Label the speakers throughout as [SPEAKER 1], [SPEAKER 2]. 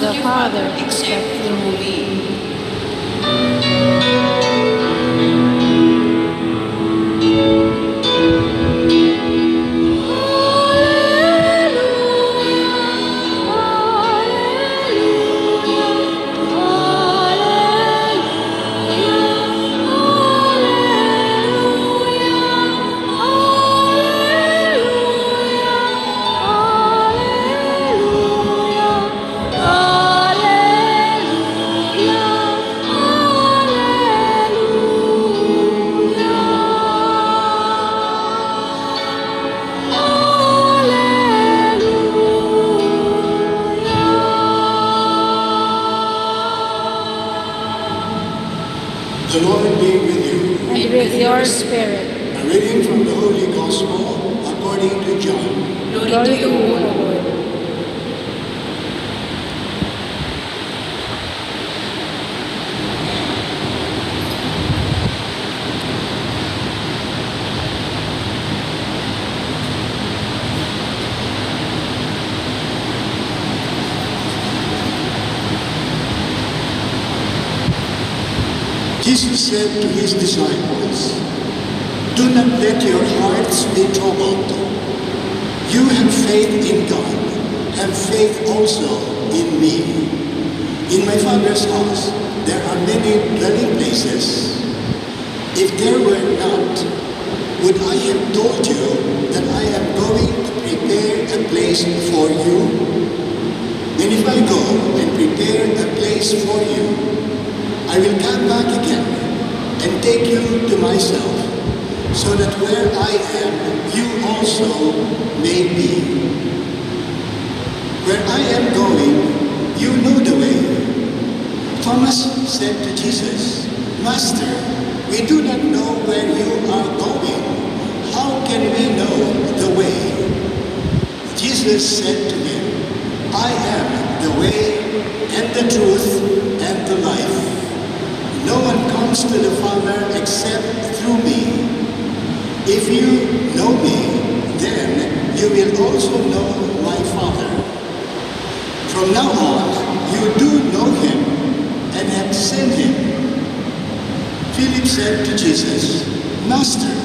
[SPEAKER 1] the Father except through me.
[SPEAKER 2] The Lord be with you.
[SPEAKER 1] And with your spirit.
[SPEAKER 2] A reading from the Holy Gospel according to John.
[SPEAKER 1] Glory to you, O Lord.
[SPEAKER 2] Jesus said to his disciples, "Do not let your hearts be troubled. You have faith in God, have faith also in me. In my Father's house there are many dwelling places. If there were not, would I have told you that I am going to prepare a place for you? And if I go and prepare a place for you, I will come back again and take you to myself, so that where I am, you also may be. Where I am going, you know the way." Thomas said to Jesus, "Master, we do not know where you are going. How can we know the way?" Jesus said to him, "I am the way and the truth and the life. No one comes to the Father except through me. If you know me, then you will also know my Father. From now on, you do know him and have seen him." Philip said to Jesus, "Master,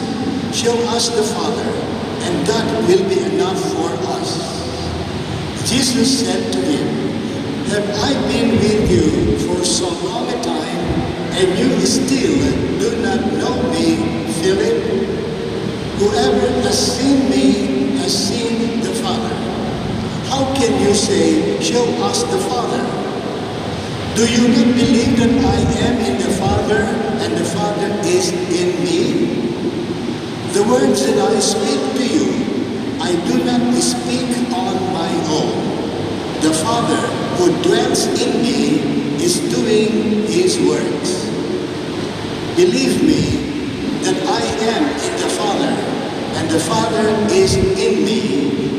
[SPEAKER 2] show us the Father, and that will be enough for us." Jesus said to him, "Have I been with you for so long a time, and you still do not know me, Philip? Whoever has seen me has seen the Father. How can you say, 'Show us the Father'? Do you not believe that I am in the Father, and the Father is in me? The words that I speak to you, I do not speak on my own. The Father who dwells in me is doing his works. Believe me that I am in the Father, and the Father is in me,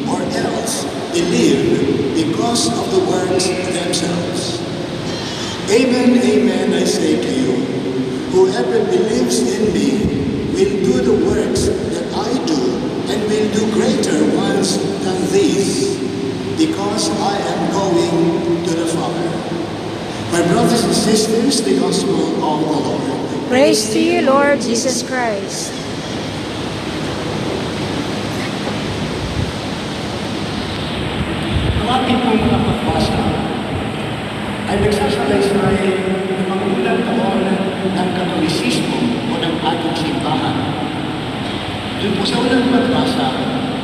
[SPEAKER 2] or else believe because of the works themselves. Amen, amen, I say to you, whoever believes in me will do the works that I do, and will do greater ones than these, because I am going to the Father." My brothers and sisters, the Gospel of the Lord.
[SPEAKER 1] Praise to you, Lord Jesus Christ.
[SPEAKER 2] Ang ating pong mga pagbasa ay nagsasalaysay ng mga unang taon ng Katolisismo o ng ating simbahan. Doon po sa unang pagbasa,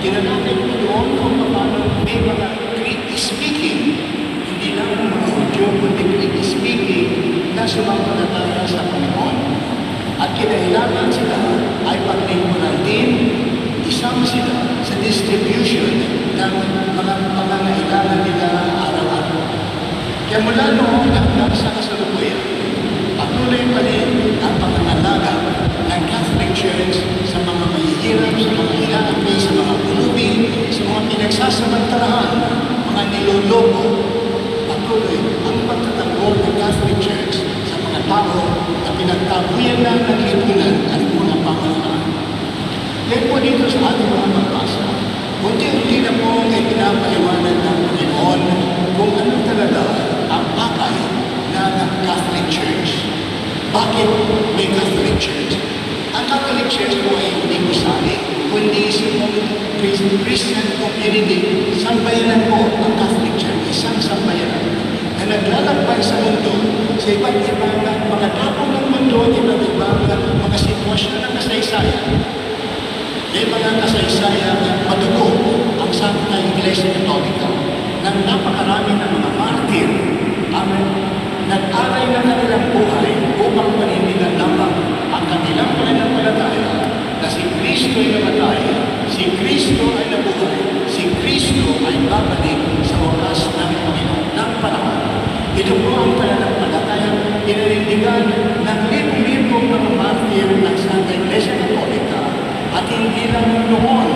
[SPEAKER 2] tinanapin po doon kung paano may mga Greek speaking, hindi lang ang mga Hudyo, kundi Greek speaking na sumampalataya sa Panginoon. At kinailangan sila ay paglingkuran din, isama sila sa distribution ng mga pangangailangan nila araw-araw. Kaya mula noon hanggang sa kasalukuyan, patuloy pa rin ang pangangalaga ng Catholic Church sa mga mahihirap, sa mga inaanay, sa mga pulubi, sa mga pinagsasamantalahan, mga niloloko. Patuloy ang pagtatanggol ng Catholic Church sa mga tao na pinagtabuyan lang ng lipunan at mga pamahalaan. Kaya po dito sa ating mga pagbasa, unti-unti na po ay pinapaliwanag ng Panginoon kung ano talaga bakit may Catholic Church? Ang Catholic Church po ay hindi gusali, kundi Christian community. Sambayanan po ang Catholic Church, isang sambayanan na naglalakbay sa mundo sa iba't ibang mga dako ng mundo, iba't ibang mga sitwasyon ng kasaysayan. May mga kasaysayan madugo ang Santa Iglesia Católica ng napakarami ng mga martir ang nag-aray na kanilang buhay upang panindigan lamang ang kanilang pananampalataya na si Kristo ay namatay, si Kristo ay nabuhay, si Kristo ay babalik sa wakas ng Panginoon ng panahon. Ito po ang pananampalatayang pinanindigan ng libo-libong mga martir ng Santa Iglesia Católica at hindi lang noon,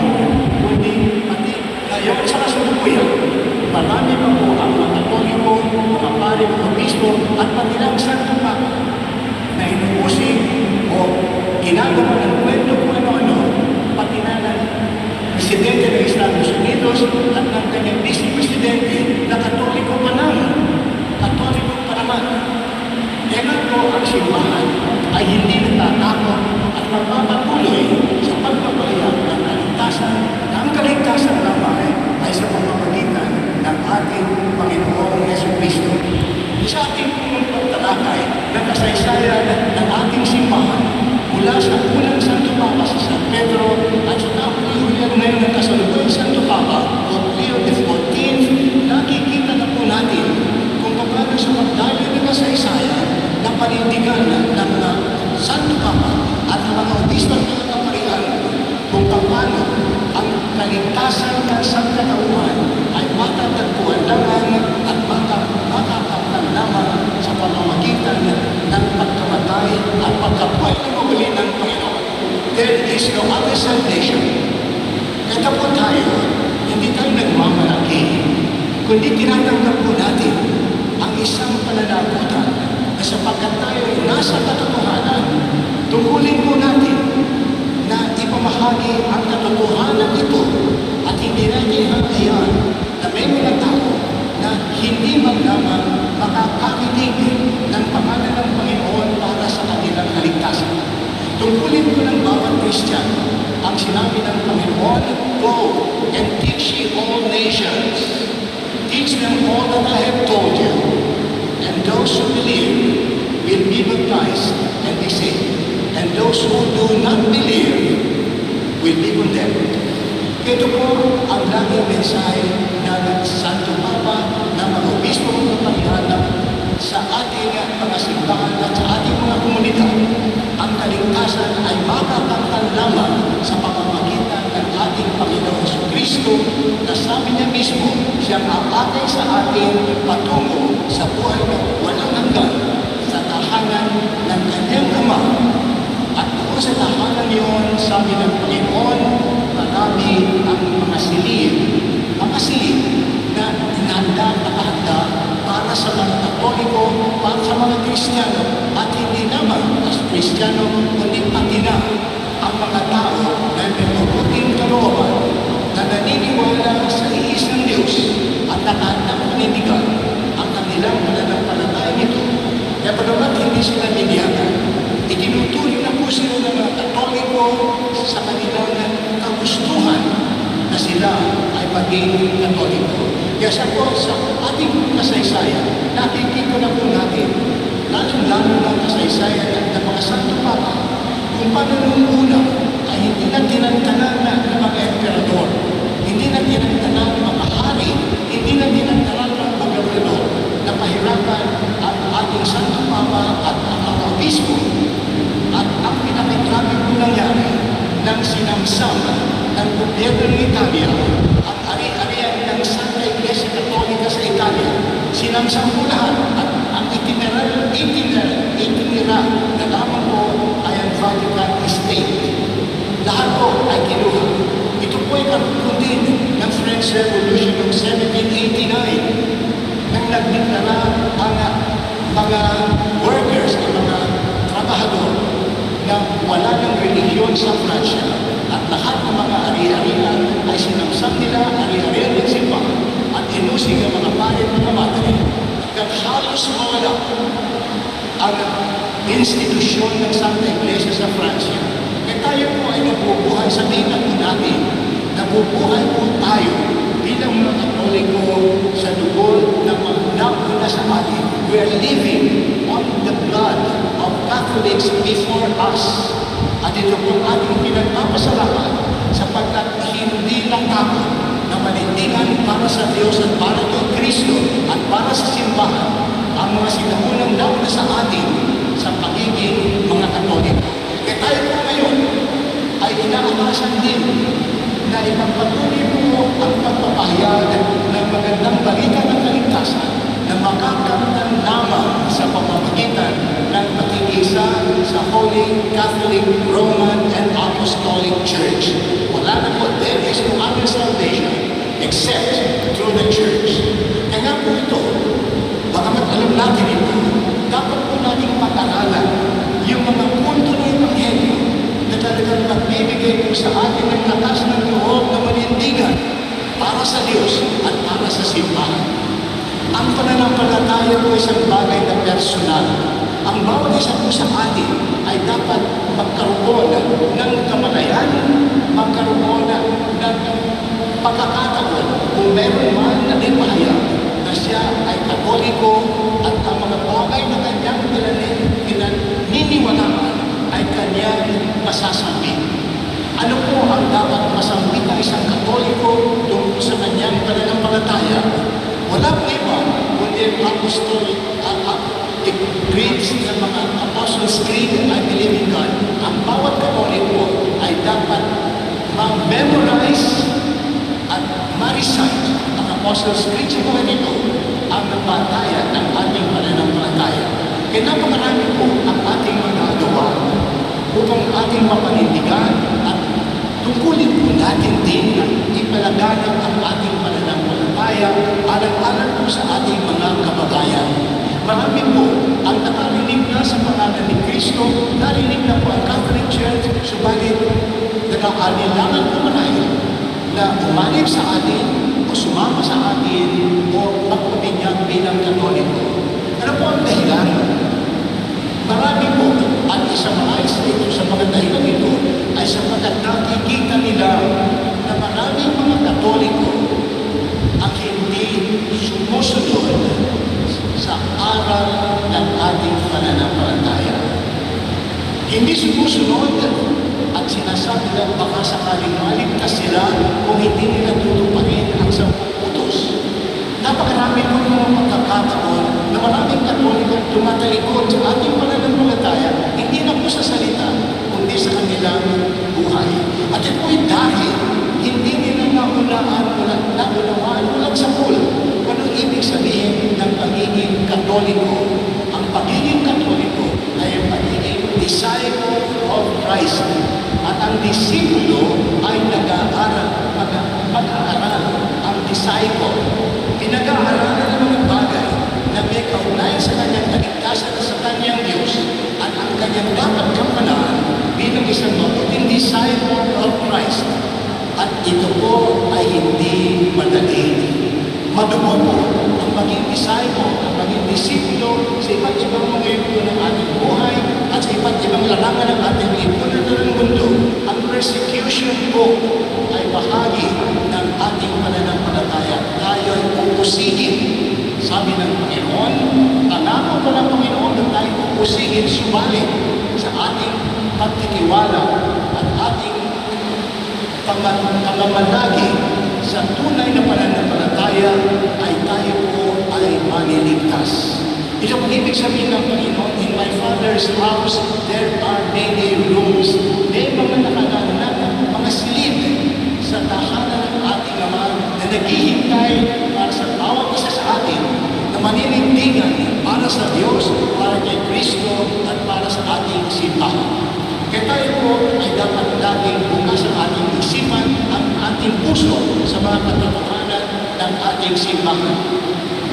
[SPEAKER 2] kundi pati ngayon sa kasalukuyan. Marami pa po ang mga Katoliko, mga pari, mga obispo at pati lang Santo Papa na inuusig o ginagawa ng kwento kung ano-ano, pati na ng Presidente ng Estados Unidos at ng kanyang Vice Presidente na Katoliko pa naman. Katoliko pa naman. Kaya po ang simbahan ay hindi natatakot at magpapatuloy sa pagpapahayag ng kaligtasan na ang kaligtasan naman ay sa pamamagitan ng ating Panginoong Jesucristo. Sa ating pagtalakay ng kasaysayan ng ating simbahan mula sa unang Santo Papa sa San Pedro at sa kahulihan ngayon ng kasalukuyang Santo Papa o Leo XIV, nakikita na po natin kung paano sa pagdali ng kasaysayan na panindigan ng mga Santo Papa at ng mga obispo ng mga kaparian kung paano ang kaligtasan ng sangkatauhan ay matatagpuan lamang at matatakpan lamang sa pamamagitan ng pagkamatay at pagkabuhay na muli ng Panginoon. There is no other salvation. Kaya po tayo, hindi tayo nagmamalaki, kundi tinatanggap po natin ang isang pananagutan na sapagkat tayo ay nasa katotohanan, tungkulin po natin na ipamahagi ang katotohanan ito at hindi natin hanggayan na may mga tao na hindi man lamang makakarinig ng pangalan ng Panginoon para sa kanilang kaligtasan. Tungkulin ko ng bawat Kristiyano ang sinabi ng Panginoon, "Go and teach ye all nations. Teach them all that I have told you. And those who believe will be baptized and be saved. And those who do not believe will be condemned." Ito po ang laging mensahe ng Santo Papa ng mga obispo ng kapalihan sa ating mga simbahan at sa ating mga komunidad. Ang kaligtasan ay makakakal lamang sa pamamagitan ng ating Panginoon Kristo na sabi niya mismo, siyang aakay sa atin patungo sa buhay na walang hanggan sa tahanan ng kanyang Ama. At doon sa tahanan yun, sabi ng Panginoon, marami ang mga silid na inahanda, nakahanda para sa mga Katoliko, para sa mga Kristiyano, at hindi naman as Kristiyano, kundi pati na ang mga tao na may mabuting kalooban na naniniwala sa iisang Diyos at nakanindigan ang kanilang pananampalataya nito. Kaya pagkamat hindi sila biniyagan, itinutuloy na po sila ng mga Katoliko sa kanilang kagustuhan na sila ay maging Katoliko. Kaya sa ating kasaysayan, nakikita na po natin, lalo-lalo ng kasaysayan ng mga Santo Papa, kung paano nung una ay hindi na tinantanan ng mga emperador, hindi na tinantanan ng mga hari, hindi na tinantanan ng gobernador na pahirapan ang ating Santo Papa at ang mga obispo. At ang pinakagrabe po nangyari ng sinamsam ng gobyerno ng Italia, ang ari-arian ng Santa Iglesia Católica sa Italia, sinamsam po lahat at ang itinira na lamang po ay ang Vatican State. Lahat po ay kinuha. Ito po ay karoon din ng French Revolution noong 1789 nang nagdeklara ang mga workers, ang mga trabahador na wala ng relihiyon sa Pransya at lahat ng mga ari-arian ay sinamsam nila ari-arian ng simbahan at inusig ang mga pari at mga madre hanggang halos mawala ang institusyon ng Santa Iglesia sa Francia. Kaya tayo po ay nabubuhay, sabihin na po natin, nabubuhay po tayo bilang mga Katoliko sa dugo ng mga nauna sa atin. We are living on the blood of Catholics before us. At ito po ating pinagpapasalamat sapagkat hindi lang ako na manindigan para sa Diyos at para kay Kristo at para sa simbahan ang mga sinaunang nauna sa atin sa pagiging mga Katoliko. Kaya tayo po ngayon ay inaakasan din na ipagpatuloy po ang pagpapahayag ng magandang balita ng kaligtasan na makakamtan lamang sa pamamagitan ng pag-iisa sa Holy Catholic Roman and Apostolic Church. Wala na po, there is no other salvation except through the Church. Kaya po ito, bagamat alam natin ito, dapat po nating pag-aralan yung mga punto ng Ebanghelyo na talagang magbibigay po sa atin ng lakas ng loob na manindigan para sa Diyos at para sa simbahan. Ang pananampalataya po ay isang bagay na personal. Ang bawat isa po sa atin ay dapat magkaroon ng kamalayan, magkaroon ng pagkakataon kung meron man na ipahayag na siya ay Katoliko at ang mga bagay na kanyang pinaniniwalaan ay kanyang masasabi. Ano po ang dapat masambit ng isang Katoliko tungkol sa kanyang pananampalataya? Wala po iba kundi apostolic creeds ng mga Apostles' Creed, I believe in God. Ang bawat Katoliko ay dapat mag-memorize at ma-recite ang Apostles' Creed sa mga nito ang nagpataya ng ating pananampalataya. Kaya napakarami po ang ating magagawa upang ating mapanindigan at tungkulin po natin din na ipalaganap ang ating pananampalataya alang-alang po sa ating mga kababayan. Marami po ang nakarinig na sa pangalan ni Kristo, narinig na po ang Catholic Church, subalit nag-aalilangan po marahil na umanib sa atin o sumama sa atin o magpabinyag bilang Katoliko. Ano po ang dahilan? Marami po at isa-maayos ito sa mga dahilan ito ay sapagkat nakikita nila na maraming mga Katoliko ang hindi sumusunod sa aral ng ating pananampalataya. Hindi sumusunod at sinasabi na baka sakaling maligtas sila kung hindi nila tutuparin ang 10 utos. Napakarami po mga pagkakataon na maraming Katoliko tumatalikod sa ating pananampalataya, hindi na po sa salita, kundi sa kanilang buhay. At ito ay dahil hindi nila naunawaan ulang sa pool anong ibig sabihin ng pagiging Katoliko. Ang pagiging Katoliko ay ang pagiging disciple of Christ. At ang disipulo ay nag-aaral, mag-aaral. Ang disciple, pinag-aaralan ng mga bagay na may kaugnayan sa kanyang kaligtasan at sa kanyang Diyos at ang kanyang dapat gampanan bilang isang mabuting disciple of Christ. At ito po ay hindi madali. Madugo po ang maging disciple, ang maging disipulo sa iba't ibang mga yugto ng ating buhay at sa iba't ibang larangan ng ating lipunan ng mundo. Ang persecution po ay bahagi ng ating pananampalataya. Tayo ay pupusigin. Sabi ng Panginoon, pangako pa ng Panginoon na tayo pupusigin, subalit sa ating pagtitiwala at ating pamamalagi sa tunay na pananampalataya ay tayo po ay maniligtas. Ito ang ibig sabihin ng Panginoon, in my Father's house, there are many rooms. May mga nakaganap, mga silid sa tahanan ng ating Ama na naghihintay para sa bawat isa sa atin na maninindigan para sa Diyos, para kay Kristo at para sa ating simbahan. Kaya tayo po ay dapat laging bukas ang ating isipan, ang ating puso sa mga katotohanan ng ating simbahan.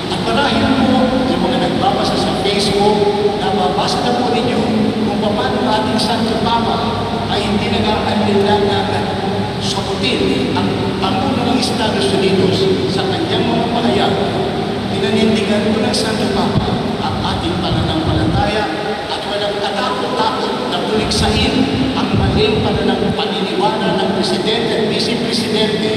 [SPEAKER 2] At marahil po, yung mga nagbabasa sa Facebook, nababasa na po ninyo kung paano ating Santo Papa ay hindi nag-aalala na sakutin ang Pangulo ng Estados Unidos sa kanyang mga pahayag. Pinanindigan po ng Santo Papa ang ating pananampalataya at walang maling paniniwala ng presidente at vice-presidente,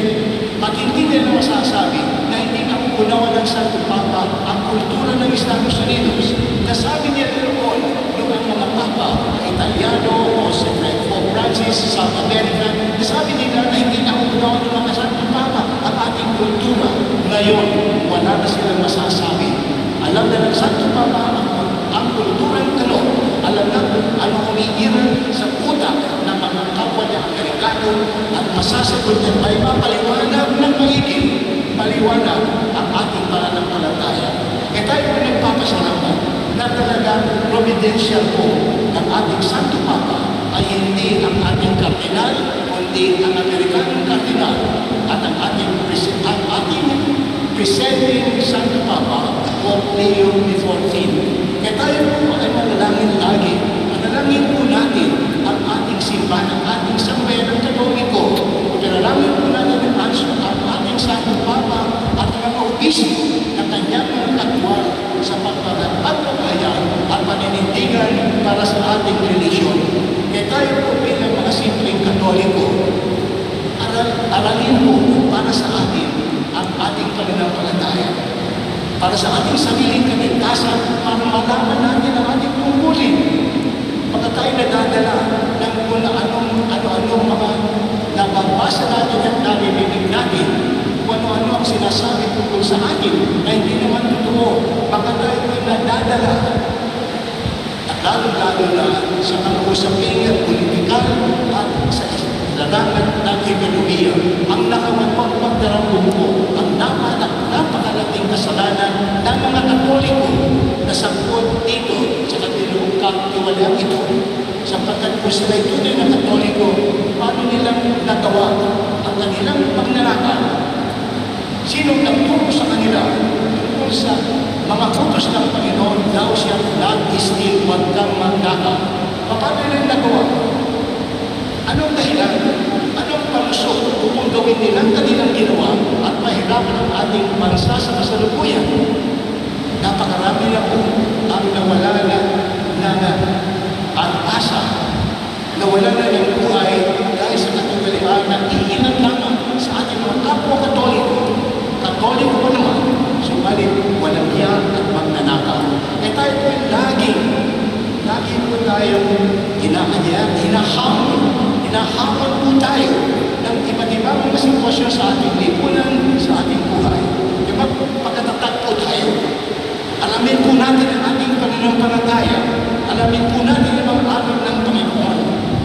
[SPEAKER 2] at hindi nila masasabi na hindi nakukunawa ng Santo Papa ang kultura ng Estados Unidos. Nasabi niya noon yung ang mga Papa, Italiano o si Pope Francis sa South America, nasabi nila na hindi nakukunawa ng mga Santo Papa ang ating kultura. Ngayon, wala na silang masasabi. Alam na ng Santo Papa ang kultura ng talong. Alam na kung ano umiiral sa utak ng mga kapwa niya Amerikano at masasagot niya ay mapaliwanag ng maiging paliwanag ang ating pananampalataya. E tayo po nagpapasalamat na talagang providential po ng ating Santo Papa ay hindi ang ating kardinal, kundi ang Amerikanong kardinal at ang ating presenting Santo Papa Pope Leo XIV. Kaya tayo po ay manalangin lagi. Manalangin po natin ang ating simbahan, ang ating sambayan ng Katoliko. Manalangin po natin ang ating Santo Papa at ang mga obispo na kanyang mga katwal sa pagpapagayan at paninindigan para sa ating relisyon. Kaya tayo po bilang mga simpleng Katoliko, aralin po para sa atin ang ating pananampalataya. Para sa ating sariling kaligtasan, para malaman natin ang ating tungkulin. Pagka tayo nadadala ng kung ano-anong mga nababasa natin at narinig natin, kung ano-ano ang sinasabi tungkol sa atin na hindi naman totoo, baka tayo ay nadadala. At lalo-lalo na sa mga usaping politikal at sa larangan ng ekonomiya, ang nakapagpagdarambong po ang napakalaking kasalanan ng mga Katoliko na sangkot dito sa kanilang katiwalaan ito. Sapagkat kung sila'y tunay na Katoliko, paano nilang nagawa ang kanilang pagnanakaw? Sinong nagturo sa kanila tungkol sa mga utos ng Panginoon, daw siya nag-istil, huwag kang magnakaw? Paano nilang nagawa? Anong dahilan? Anong palusot upang gawin nilang kanilang ginawa at mahirapan ang ating bansa sa kasalukuyan? Napakarami na po ang nawala na pag-asa, nawala na ng buhay dahil sa katagalaan na iilan lamang sa ating mga kapwa Katoliko. Katoliko pa naman, subalit walang hiya at magnanakaw. E tayo po lagi po tayong hinahamon po tayo ng iba't ibang mga sitwasyon sa ating lipunan, sa ating buhay. Diba, pagkatatat po tayo, alamin po natin ang ating pananampalataya, alamin po natin ang mga aral ng Panginoon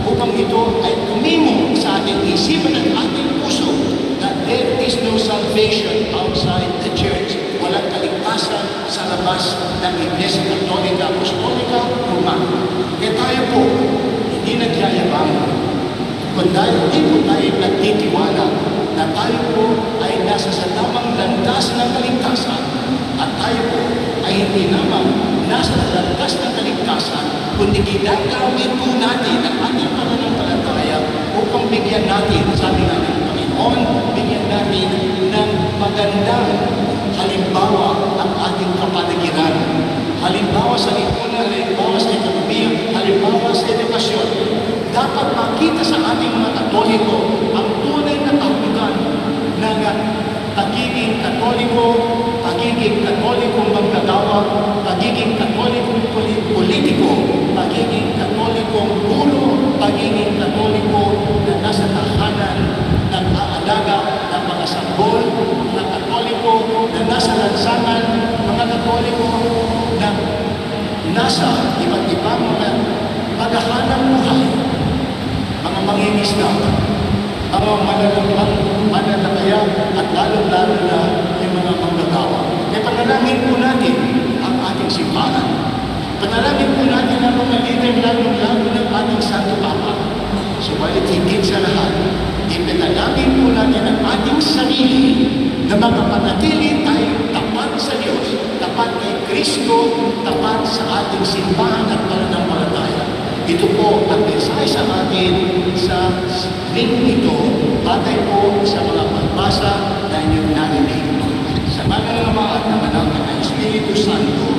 [SPEAKER 2] upang ito ay tumimo sa ating isipan at ating puso that there is no salvation outside the church. Walang kaligtasan sa labas ng Iglesia Katolika, Apostolika, Romana. Kaya tayo po, hindi nagyayabang, kundi hindi po tayo nagtitiwala na tayo po ay nasa sa tamang landas ng kaligtasan at tayo po ay hindi naman nasa landas ng kaligtasan, kundi ginagamit po natin ang ating pananampalataya upang bigyan natin, sabi nga ng Panginoon, bigyan natin ng magandang halimbawa ang ating kapaligiran. Halimbawa sa lipunan, halimbawa sa ekonomiya, halimbawa sa edukasyon. Dapat makita sa ating mga Katoliko ang tunay na kahulugan ng pagiging Katolikong manggagawa, pagiging Katolikong politiko, pagiging Katolikong guro, pagiging Katoliko na nasa tahanan ng aalaga ng mga sanggol, mga Katoliko na nasa lansangan, mga Katoliko na nasa iba't ibang mga paghahanap buhay, mga mangingisda, mga mananakaya at lalo-lalo na yung mga manggagawa. Kaya panalangin po natin ang ating simbahan. Panalangin po natin ang mga leader lalo-lalo ng ating Santo Papa. Subalit higit sa lahat, ipinalangin po natin ang ating sarili na makapanatili tayo tapat sa Diyos, tapat kay Kristo, tapat sa ating simbahan at pananampalataya. Ito po ang mensahe sa atin sa linggo ito, batay po sa mga pagbasa na inyong narinig. Sa mga ng Ama at ng Anak at ng Espiritu Santo,